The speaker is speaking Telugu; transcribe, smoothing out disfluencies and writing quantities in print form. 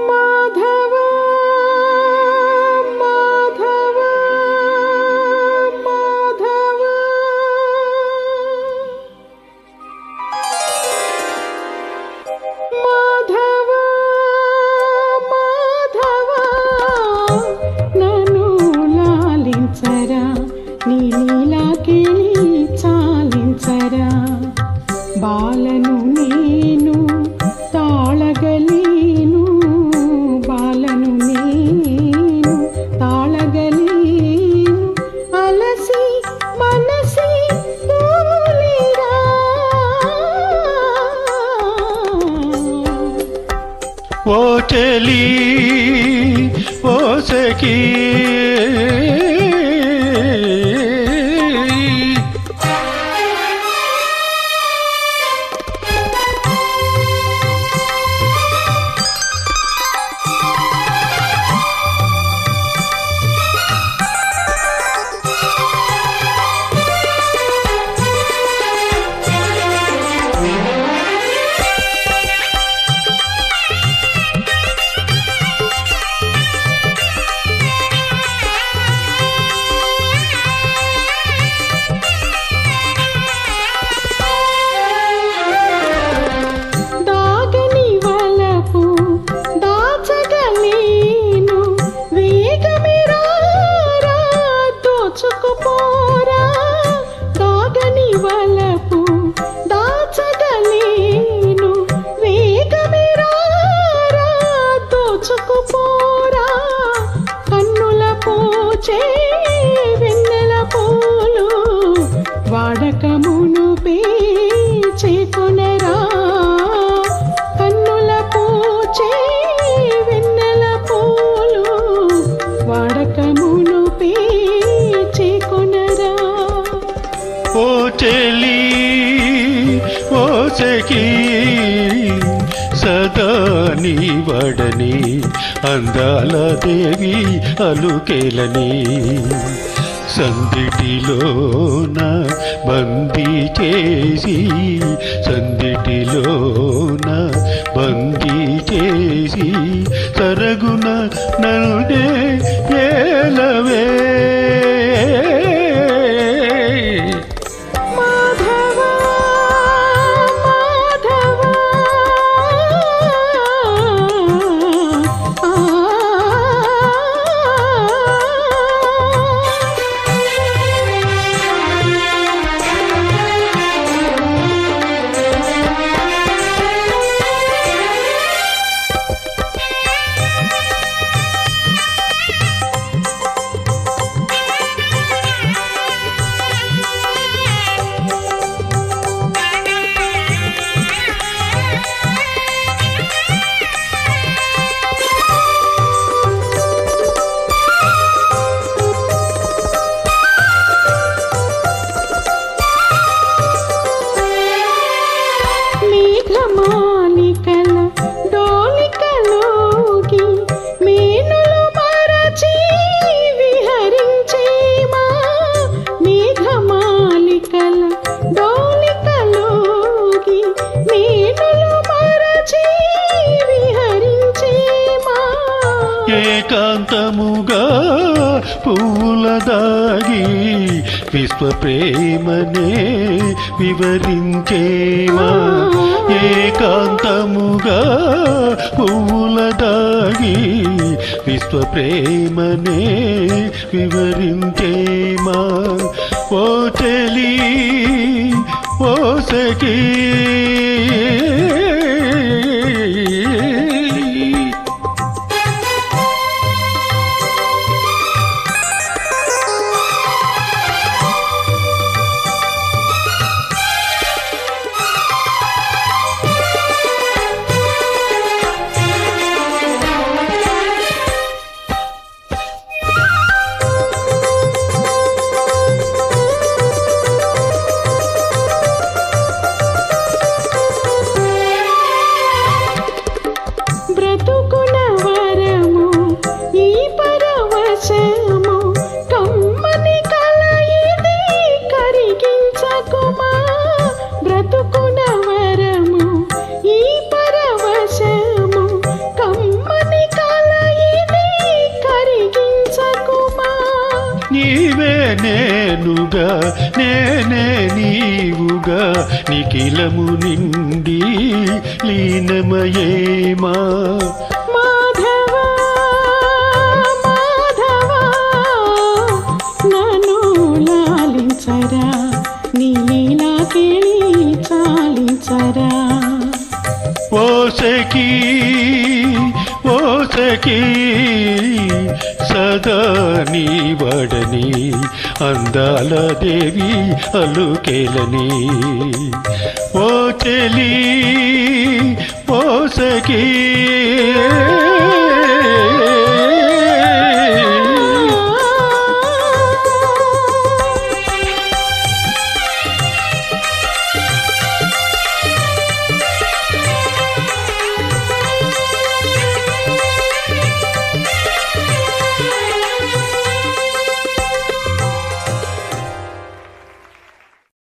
మాధవ మాధవ మాధవ మాధవ మాధవ నన్ను లాలించరా నీ నీలాకిని చాలించరా బాలను నేను తాళగలేను బాలను నేను తాళగలేను అలసి మనసి తూలిరా ఓ చెలి ఓ సఖీ కన్నుల పోచే వెన్నెల పూలు వాడకమును పేచేకొనరా కన్నుల పోచే వెన్నెల పూలు వాడకమును పేచేకొనరా ఓ చెలి ఓ సఖీ సదా నీ వడని అందాల దేవి అలుకేలని సందిటిలోన బందీ చేసి సందిటిలోన బందీ చేసి సరగున నల్డే ఏలవే మాలికల డోలికలోకి మీనులు మరచి విహరించేమా మేఘమాలికల డోలికలోకి మీనులు మరచి విహరించేమా ఏకాంతముగా పూల దాగి విశ్వ ప్రేమనే వివరించేమా ఏకాంతముగా పూల దాగి విశ్వ ప్రేమనే వివరించేమా ఓ చెలి ఓ సఖీ నేనే నీవుగా నిఖిలము నిండి లీనమయేమా మాధవ మాధవ నన్ను లాలించరా నీ లీలా కేళి చాలించరా ఓ సఖీ ఓ సఖీ సదా నీ వడని అందాల దేవి అలుకేలని ఓ చెలి ఓ సఖీ